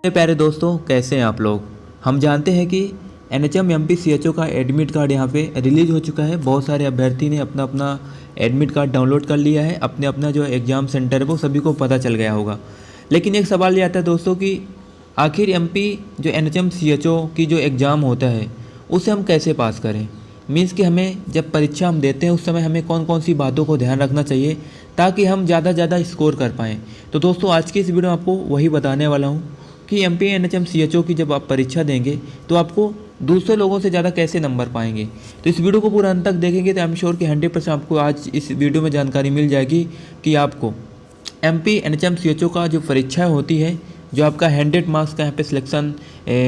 मेरे प्यारे दोस्तों, कैसे हैं आप लोग। हम जानते हैं कि एनएचएम एमपी सीएचओ का एडमिट कार्ड यहाँ पे रिलीज़ हो चुका है। बहुत सारे अभ्यर्थी ने अपना अपना एडमिट कार्ड डाउनलोड कर लिया है। अपने अपना जो एग्ज़ाम सेंटर है वो सभी को पता चल गया होगा। लेकिन एक सवाल ये आता है दोस्तों कि आखिर एमपी जो एनएचएम सीएचओ की जो एग्ज़ाम होता है उसे हम कैसे पास करें। मीन्स कि हमें जब परीक्षा हम देते हैं उस समय हमें कौन कौन सी बातों को ध्यान रखना चाहिए ताकि हम ज़्यादा ज़्यादा स्कोर कर पाएँ। तो दोस्तों, आज की इस वीडियो में आपको वही बताने वाला हूँ कि एमपी एनएचएम सीएचओ की जब आप परीक्षा देंगे तो आपको दूसरे लोगों से ज़्यादा कैसे नंबर पाएंगे। तो इस वीडियो को पूरा अंत तक देखेंगे तो आई एम श्योर कि 100% आपको आज इस वीडियो में जानकारी मिल जाएगी कि आपको एमपी एनएचएम सीएचओ का जो परीक्षा होती है, जो आपका 100 मार्क्स का यहाँ पे सिलेक्शन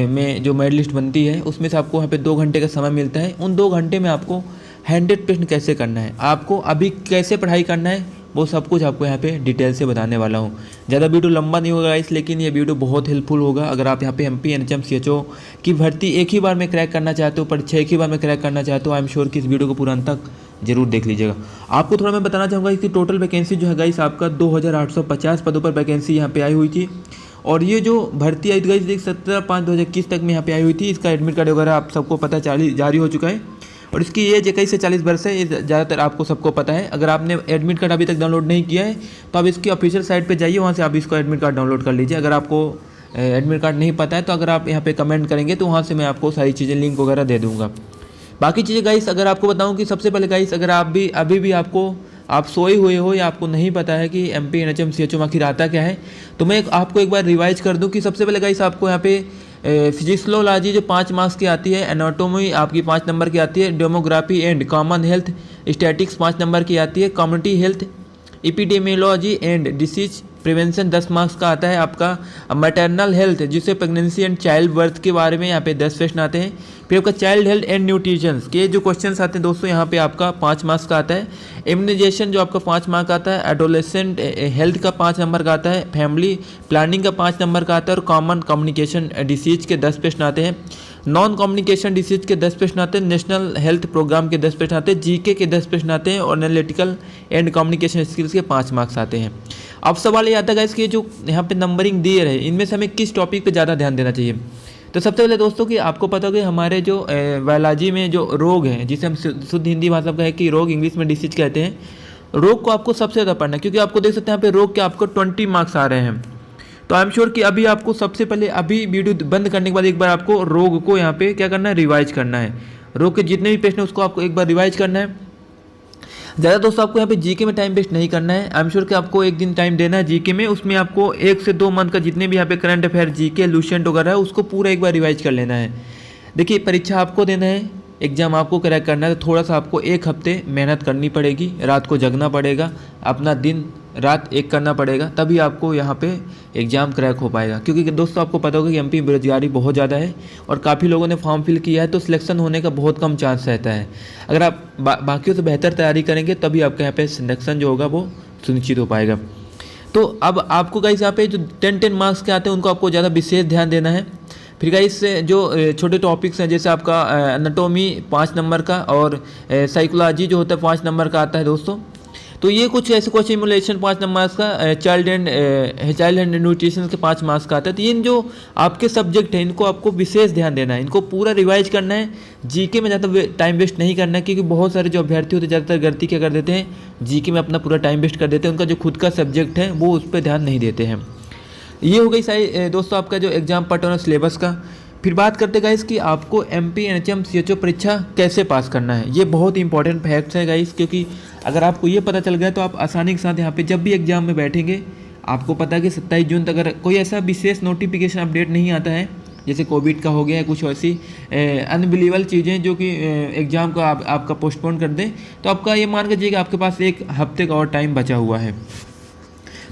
में जो मेरिट लिस्ट बनती है उसमें से आपको यहाँ पे 2 घंटे का समय मिलता है। उन 2 घंटे में आपको 100 प्रश्न कैसे करना है, आपको अभी कैसे पढ़ाई करना है, वो सब कुछ आपको यहाँ पे डिटेल से बताने वाला हूँ। ज़्यादा वीडियो लंबा नहीं होगा इस, लेकिन ये वीडियो बहुत हेल्पफुल होगा। अगर आप यहाँ पे एमपी एनएचएम सीएचओ की भर्ती एक ही बार में क्रैक करना चाहते हो, परीक्षा एक ही बार में क्रैक करना चाहते हो, आई एम श्योर कि इस वीडियो को पूरा अंत तक जरूर देख लीजिएगा। आपको थोड़ा मैं बताना चाहूँगा इसकी टोटल वैकेंसी जो है गाइस आपका 2850 पदों पर वैकेंसी यहाँ पे आई हुई थी। और ये जो भर्ती आई थी गाइस 17/5/2021 तक में यहाँ पे आई हुई थी। इसका एडमिट कार्ड वगैरह आप सबको पता जारी हो चुका है। और इसकी एज 21 से 40 वर्ष है, ये ज़्यादातर आपको सबको पता है। अगर आपने एडमिट कार्ड अभी तक डाउनलोड नहीं किया है तो आप इसकी ऑफिशियल साइट पे जाइए, वहाँ से आप इसको एडमिट कार्ड डाउनलोड कर लीजिए। अगर आपको एडमिट कार्ड नहीं पता है तो अगर आप यहाँ पे कमेंट करेंगे तो वहाँ से मैं आपको सारी चीज़ें लिंक वगैरह दे दूँगा। बाकी चीज़ें गाइस अगर आपको बताऊँ कि सबसे पहले गाइस अगर आप भी अभी भी आप सोए हुए हो या आपको नहीं पता है कि एमपी एनएचएम सीएचओ में आखिर आता क्या है, तो मैं आपको एक बार रिवाइज कर दूं कि सबसे पहले गाइस आपको यहाँ पे फिजिक्सोलॉजी जो 5 मार्क्स की आती है, एनाटोमी आपकी 5 नंबर की आती है, demography and common health statics 5 number की आती है, community health epidemiology and disease prevention 10 marks का आता है आपका, मैटरनल हेल्थ जिससे प्रेगनेंसी एंड चाइल्ड बर्थ के बारे में यहाँ पे 10 प्रश्न आते हैं। फिर आपका चाइल्ड हेल्थ एंड न्यूट्रिशन के जो क्वेश्चंस आते हैं दोस्तों यहाँ पे आपका 5 मार्क्स का आता है। इम्यूनाइजेशन जो आपका 5 मार्क का आता है, एडोलेसेंट हेल्थ का 5 नंबर का आता है, फैमिली प्लानिंग का 5 नंबर का आता है और कॉमन कम्युनिकेशन डिसीज के 10 प्रश्न आते हैं। नॉन कम्युनिकेशन डिसीज के 10 प्रश्न आते हैं, नेशनल हेल्थ प्रोग्राम के 10 प्रश्न आते हैं, जीके के 10 प्रश्न आते हैं और एनालिटिकल एंड कम्युनिकेशन स्किल्स के 5 मार्क्स आते हैं। अब सवाल ये आता है कि जो यहाँ पे नंबरिंग दिए रहे इनमें से हमें किस टॉपिक पे ज़्यादा ध्यान देना चाहिए। तो सबसे पहले दोस्तों कि आपको पता होगा कि हमारे जो बायोलॉजी में जो रोग हैं, जिसे हम शुद्ध हिंदी भाषा में है कि रोग, इंग्लिश में डिसीज कहते हैं, रोग को आपको सबसे ज़्यादा पढ़ना है क्योंकि आपको देख सकते हैं यहाँ पे रोग के आपको 20 मार्क्स आ रहे हैं। तो आई एम श्योर कि अभी आपको सबसे पहले अभी वीडियो बंद करने के बाद एक बार आपको रोग को यहाँ पे क्या करना है, रिवाइज करना है। रोग के जितने भी प्रश्न हैं उसको आपको एक बार रिवाइज करना है। ज़्यादा दोस्तों आपको यहाँ पे जीके में टाइम वेस्ट नहीं करना है। आई एम श्योर कि आपको एक दिन टाइम देना है जीके में, उसमें आपको 1 से 2 मंथ का जितने भी यहाँ पे करंट अफेयर जीके लूसेंट वगैरह है उसको पूरा एक बार रिवाइज कर लेना है। देखिए परीक्षा आपको देना है, एग्ज़ाम आपको क्रैक करना है, तो थोड़ा सा आपको 1 हफ्ते मेहनत करनी पड़ेगी, रात को जगना पड़ेगा, अपना दिन रात एक करना पड़ेगा, तभी आपको यहाँ पे एग्ज़ाम क्रैक हो पाएगा। क्योंकि दोस्तों आपको पता होगा कि एमपी बेरोजगारी बहुत ज़्यादा है और काफ़ी लोगों ने फॉर्म फिल किया है, तो सिलेक्शन होने का बहुत कम चांस रहता है। अगर आप बाकियों से बेहतर तैयारी करेंगे तभी आपका यहाँ पे सिलेक्शन जो होगा वो सुनिश्चित हो पाएगा। तो अब आपको गाइस यहाँ पे जो 10 मार्क्स के आते हैं उनको आपको ज़्यादा विशेष ध्यान देना है। फिर गाइस जो छोटे टॉपिक्स हैं जैसे आपका एनाटोमी 5 नंबर का और साइकोलॉजी जो होता है 5 नंबर का आता है दोस्तों। तो ये कुछ ऐसे क्वेश्चन इमुलेशन 5 नंबर का, चाइल्ड एंड न्यूट्रिशन के 5 मार्क्स का आता है। तो इन जो आपके सब्जेक्ट हैं इनको आपको विशेष ध्यान देना है, इनको पूरा रिवाइज करना है। जीके में ज़्यादा टाइम वेस्ट नहीं करना है क्योंकि बहुत सारे जो अभ्यर्थी होते हैं ज़्यादातर गलती क्या कर देते हैं, जीके में अपना पूरा टाइम वेस्ट कर देते हैं, उनका जो खुद का सब्जेक्ट है वो उस पर ध्यान नहीं देते हैं। ये हो गई सारी दोस्तों आपका जो एग्जाम पैटर्न और सिलेबस का। फिर बात करते गाइस कि आपको एमपी एनएचएम सीएचओ परीक्षा कैसे पास करना है। ये बहुत ही इंपॉर्टेंट फैक्ट्स है गाइस, क्योंकि अगर आपको ये पता चल गया तो आप आसानी के साथ यहाँ पे जब भी एग्जाम में बैठेंगे, आपको पता है कि 27 जून तक अगर कोई ऐसा विशेष नोटिफिकेशन अपडेट नहीं आता है जैसे कोविड का हो गया है, कुछ ऐसी अनबिलीवेबल चीज़ें जो कि एग्ज़ाम को आपका पोस्टपोन कर दें, तो आपका ये मान लीजिए कि आपके पास 1 हफ्ते का और टाइम बचा हुआ है।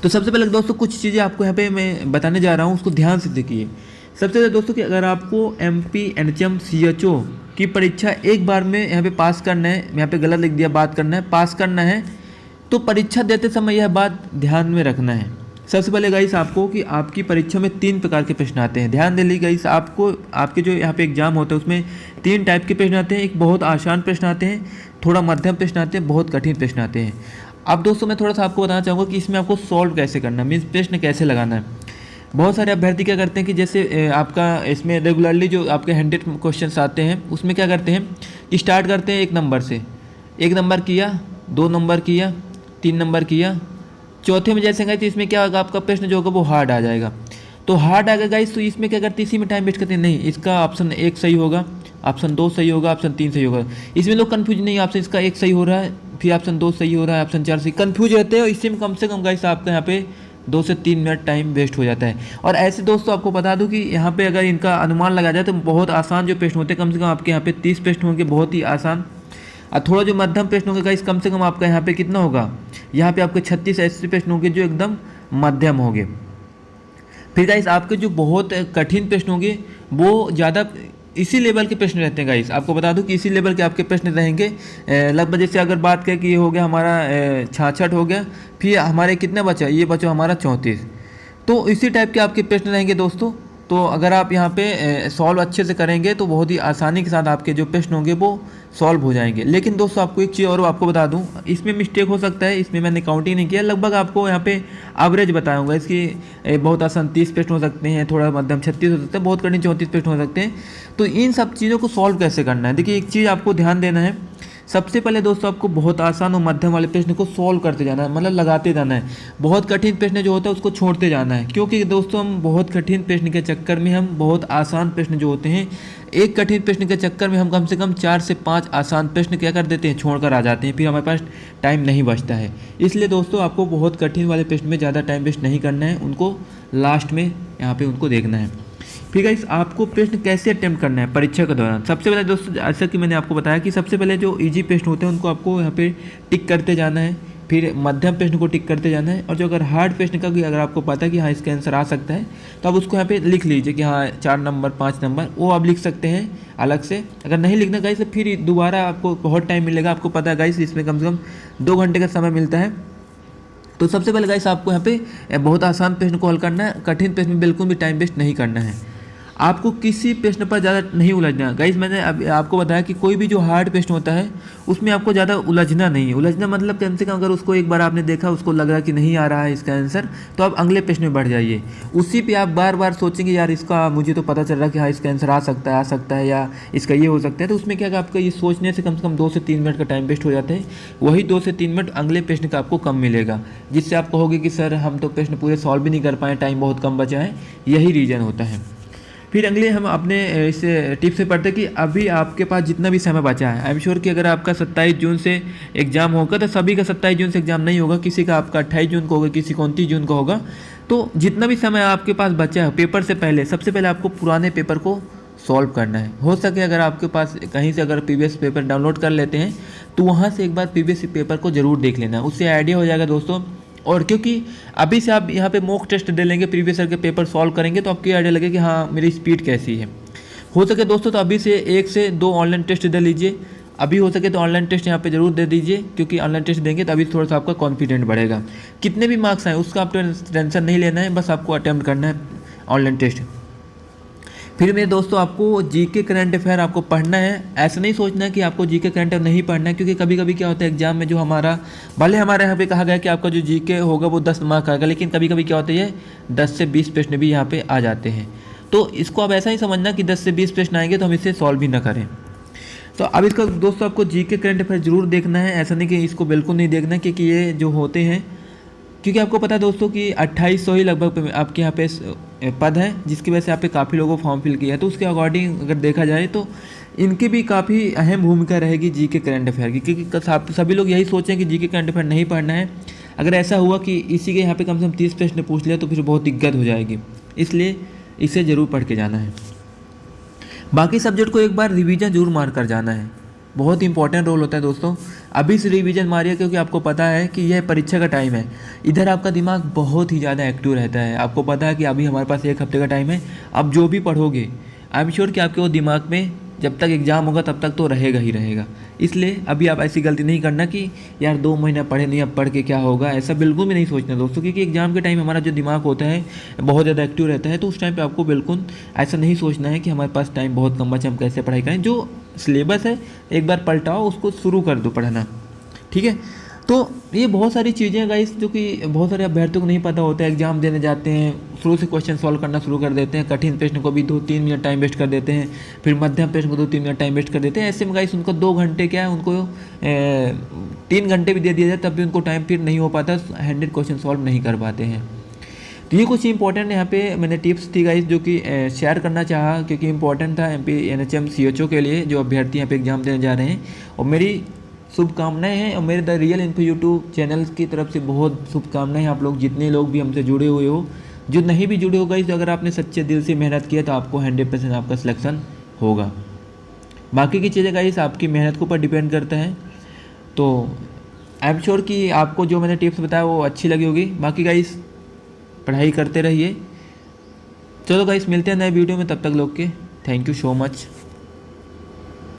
तो सबसे पहले दोस्तों कुछ चीज़ें आपको यहाँ पे मैं बताने जा रहा हूँ, उसको ध्यान से देखिए। सबसे पहले दोस्तों कि अगर आपको एमपी एनएचएम सीएचओ की परीक्षा एक बार में यहाँ पे पास करना है, यहाँ पे गलत लिख दिया, बात करना है, पास करना है, तो परीक्षा देते समय यह बात ध्यान में रखना है। सबसे पहले गाइस आपको कि आपकी परीक्षा में 3 प्रकार के प्रश्न आते हैं। ध्यान दे ली गाइस, आपको आपके जो यहाँ पे एग्जाम होता है उसमें 3 टाइप के प्रश्न आते हैं। एक बहुत आसान प्रश्न आते हैं, थोड़ा मध्यम प्रश्न आते हैं, बहुत कठिन प्रश्न आते हैं। अब दोस्तों मैं थोड़ा सा आपको बताना चाहूँगा कि इसमें आपको सॉल्व कैसे करना है, मीन्स प्रश्न कैसे लगाना है। बहुत सारे अभ्यर्थी क्या करते हैं कि जैसे आपका इसमें रेगुलरली जो आपके 100 क्वेश्चंस आते हैं उसमें क्या करते हैं कि स्टार्ट करते हैं 1 नंबर से, 1 नंबर किया, 2 नंबर किया, 3 नंबर किया, चौथे में जैसे गए तो इसमें क्या होगा, आपका प्रश्न जो होगा वो हार्ड आ जाएगा। तो हार्ड आ गया गाइस, तो इसमें क्या करते हैं, इसी में टाइम वेस्ट करते हैं। नहीं, इसका ऑप्शन 1 सही होगा, ऑप्शन 2 सही होगा, ऑप्शन 3 सही होगा। इसमें लोग कन्फ्यूज नहीं, ऑप्शन इसका 1 सही हो रहा है, फिर ऑप्शन 2 सही हो रहा है, ऑप्शन 4 सही, कन्फ्यूज रहते हैं। और इससे में कम से कम गाइस आपका यहाँ पे 2 से 3 मिनट टाइम वेस्ट हो जाता है। और ऐसे दोस्तों आपको बता दूं कि यहाँ पे अगर इनका अनुमान लगा जाए तो बहुत आसान जो प्रश्न होते हैं, कम से कम आपके यहाँ पे 30 प्रश्न होंगे, बहुत ही आसान। और थोड़ा जो मध्यम प्रश्न होंगे गाइस, कम से कम आपका यहाँ पे कितना होगा, यहाँ पे आपके 36 ऐसे प्रश्न होंगे जो एकदम मध्यम होंगे। फिर गाइस आपके जो बहुत कठिन प्रश्न होंगे वो ज़्यादा इसी लेवल के प्रश्न रहते हैं गाइस। आपको बता दूं कि इसी लेवल के आपके प्रश्न रहेंगे। लगभग जैसे अगर बात करें कि ये हो गया हमारा 66 हो गया, फिर हमारे कितने बचा, ये बचा हमारा 34। तो इसी टाइप के आपके प्रश्न रहेंगे दोस्तों। तो अगर आप यहाँ पे सॉल्व अच्छे से करेंगे तो बहुत ही आसानी के साथ आपके जो प्रश्न होंगे वो सॉल्व हो जाएंगे। लेकिन दोस्तों आपको एक चीज़ और आपको बता दूं, इसमें मिस्टेक हो सकता है, इसमें मैंने काउंटिंग नहीं किया, लगभग आपको यहाँ पे एवरेज बताऊंगा इसकी। बहुत आसान 30 प्रश्न हो सकते हैं, थोड़ा मध्यम 36 हो सकते हैं, बहुत कठिन 34 प्रश्न हो सकते हैं। तो इन सब चीज़ों को सॉल्व कैसे करना है, देखिए एक चीज़ आपको ध्यान देना है। सबसे पहले दोस्तों आपको बहुत आसान और मध्यम वाले प्रश्न को सॉल्व करते जाना है, मतलब लगाते जाना है। बहुत कठिन प्रश्न जो होता है उसको छोड़ते जाना है, क्योंकि दोस्तों हम बहुत कठिन प्रश्न के चक्कर में हम बहुत आसान प्रश्न जो होते हैं, एक कठिन प्रश्न के चक्कर में हम कम से कम 4 से 5 आसान प्रश्न क्या कर देते हैं, छोड़कर आ जाते हैं, फिर हमारे पास टाइम नहीं बचता है। इसलिए दोस्तों आपको बहुत कठिन वाले प्रश्न में ज़्यादा टाइम वेस्ट नहीं करना है, उनको लास्ट में यहाँ पे उनको देखना है। फिर गाइस आपको प्रश्न कैसे अटेम्प्ट करना है परीक्षा के दौरान। सबसे पहले दोस्तों जैसा कि मैंने आपको बताया कि सबसे पहले जो इजी प्रश्न होते हैं उनको आपको यहाँ पे टिक करते जाना है, फिर मध्यम प्रश्न को टिक करते जाना है, और जो अगर हार्ड प्रश्न का भी अगर आपको पता है कि हाँ इसका आंसर आ सकता है तो आप उसको यहाँ पे लिख लीजिए कि हाँ 4 नंबर 5 नंबर वो आप लिख सकते हैं अलग से। अगर नहीं लिखना गाइस तो फिर दोबारा आपको बहुत टाइम मिलेगा। आपको पता है गाइस इसमें कम से कम 2 घंटे का समय मिलता है। तो सबसे पहले गाइस आपको यहाँ पे बहुत आसान प्रश्न को हल करना है, कठिन प्रश्न में बिल्कुल भी टाइम वेस्ट नहीं करना है। आपको किसी प्रश्न पर ज़्यादा नहीं उलझना। गाइस मैंने अब आपको बताया कि कोई भी जो हार्ड प्रश्न होता है उसमें आपको ज़्यादा उलझना नहीं है। उलझना मतलब कम से कम अगर उसको एक बार आपने देखा, उसको लग रहा कि नहीं आ रहा है इसका आंसर, तो आप अगले प्रश्न में बढ़ जाइए। उसी पे आप बार बार सोचेंगे यार इसका मुझे तो पता चल रहा है कि हाँ इसका आंसर आ सकता है या इसका ये हो सकता है। तो उसमें क्या आपका ये सोचने से कम 2 से 3 मिनट का टाइम वेस्ट हो जाता है। वही 2 से 3 मिनट अगले प्रश्न का आपको कम मिलेगा, जिससे आप कहोगे कि सर हम तो प्रश्न पूरे सॉल्व भी नहीं कर पाए, टाइम बहुत कम बचा है। यही रीज़न होता है। फिर अगले हम अपने इस टिप से पढ़ते हैं कि अभी आपके पास जितना भी समय बचा है, आई एम श्योर कि अगर आपका 27 जून से एग्ज़ाम होगा तो सभी का 27 जून से एग्ज़ाम नहीं होगा, किसी का आपका 28 जून को होगा, किसी को 29 जून को होगा। तो जितना भी समय आपके पास बचा है पेपर से पहले, सबसे पहले आपको पुराने पेपर को सॉल्व करना है। हो सके अगर आपके पास कहीं से अगर प्रीवियस पेपर डाउनलोड कर लेते हैं तो वहाँ से एक बार प्रीवियस पेपर को ज़रूर देख लेना है, उससे आइडिया हो जाएगा दोस्तों। और क्योंकि अभी से आप यहाँ पे मॉक टेस्ट दे लेंगे, प्रीवियस ईयर के पेपर सॉल्व करेंगे तो आपको आइडिया लगेगा कि हाँ मेरी स्पीड कैसी है। हो सके दोस्तों तो अभी से 1 से 2 ऑनलाइन टेस्ट दे लीजिए। अभी हो सके तो ऑनलाइन टेस्ट यहाँ पे ज़रूर दे दीजिए, क्योंकि ऑनलाइन टेस्ट देंगे तो अभी थोड़ा सा आपका कॉन्फिडेंट बढ़ेगा। कितने भी मार्क्स आए उसका आपको टेंशन नहीं लेना है, बस आपको अटैम्प्ट करना है ऑनलाइन टेस्ट। फिर मेरे दोस्तों आपको जीके करंट अफेयर आपको पढ़ना है। ऐसा नहीं सोचना है कि आपको जीके करंट अफेयर नहीं पढ़ना है, क्योंकि कभी कभी क्या होता है एग्जाम में जो भले हमारे यहाँ पे कहा गया कि आपका जो जीके होगा वो 10 मार्क आएगा, लेकिन कभी कभी क्या होता है 10 से 20 प्रश्न भी यहाँ पे आ जाते हैं। तो इसको आप ऐसा ही समझना कि 10 से 20 प्रश्न आएंगे तो हम इसे सॉल्व भी ना करें। तो अब इसका दोस्तों आपको जीके करंट अफेयर जरूर देखना है, ऐसा नहीं कि इसको बिल्कुल नहीं देखना, क्योंकि ये जो होते हैं, क्योंकि आपको पता है दोस्तों कि 2800 ही लगभग आपके यहाँ पे पद है, जिसकी वजह से यहाँ पे काफ़ी लोगों फॉर्म फिल किया है। तो उसके अकॉर्डिंग अगर देखा जाए तो इनकी भी काफ़ी अहम भूमिका रहेगी जीके करंट अफेयर की, क्योंकि सभी लोग यही सोचें कि जीके करंट अफेयर नहीं पढ़ना है। अगर ऐसा हुआ कि इसी के यहाँ पे कम से कम 30 प्रश्न पूछ लिया तो फिर बहुत दिक्कत हो जाएगी, इसलिए इसे ज़रूर पढ़ के जाना है। बाकी सब्जेक्ट को एक बार रिवीजन जरूर मार कर जाना है, बहुत इंपॉर्टेंट रोल होता है दोस्तों। अभी से रिवीजन मारिए, क्योंकि आपको पता है कि यह परीक्षा का टाइम है, इधर आपका दिमाग बहुत ही ज़्यादा एक्टिव रहता है। आपको पता है कि अभी हमारे पास 1 हफ्ते का टाइम है, अब जो भी पढ़ोगे आई एम श्योर कि आपके वो दिमाग में जब तक एग्ज़ाम होगा तब तक तो रहेगा ही रहेगा। इसलिए अभी आप ऐसी गलती नहीं करना कि यार 2 महीना पढ़े नहीं, अब पढ़ के क्या होगा, ऐसा बिल्कुल भी नहीं सोचना दोस्तों, क्योंकि एग्ज़ाम के टाइम हमारा जो दिमाग होता है बहुत ज़्यादा एक्टिव रहता है। तो उस टाइम पे आपको बिल्कुल ऐसा नहीं सोचना है कि हमारे पास टाइम बहुत कम बचा, हम कैसे पढ़ाई करें। जो सिलेबस है एक बार पलटाओ, उसको शुरू कर दो पढ़ना, ठीक है। तो ये बहुत सारी चीज़ें गाइस जो कि बहुत सारे अभ्यर्थियों को नहीं पता होता है। एग्जाम देने जाते हैं, शुरू से क्वेश्चन सॉल्व करना शुरू कर देते हैं, कठिन प्रश्न को भी 2-3 मिनट टाइम वेस्ट कर देते हैं, फिर मध्यम प्रश्न को 2-3 मिनट टाइम वेस्ट कर देते हैं। ऐसे में गाइस उनको 2 घंटे क्या है, उनको 3 घंटे भी दे दिया जाए तब भी उनको टाइम फिर नहीं हो पाता, 100 क्वेश्चन सॉल्व नहीं कर पाते हैं। तो ये कुछ इंपॉर्टेंट यहाँ पे मैंने टिप्स थी गाइस जो कि शेयर करना चाहा, क्योंकि इंपॉर्टेंट था MP NHM CHO के लिए जो अभ्यर्थी यहाँ पे एग्जाम देने जा रहे हैं। और मेरी शुभकामनाएं हैं और मेरे the real info YouTube channel की तरफ से बहुत शुभकामनाएं हैं। आप लोग जितने लोग भी हमसे जुड़े हुए हो, जो नहीं भी जुड़े हो गाइस, अगर आपने सच्चे दिल से मेहनत किया तो आपको 100% आपका सिलेक्शन होगा। बाकी की चीज़ें गाइस आपकी मेहनत के ऊपर डिपेंड करता है। तो आई एम श्योर कि आपको जो मैंने टिप्स बताया वो अच्छी लगी होगी। बाकी गाइस पढ़ाई करते रहिए। चलो गाइस मिलते हैं नए वीडियो में, तब तक लोग के थैंक यू सो मच।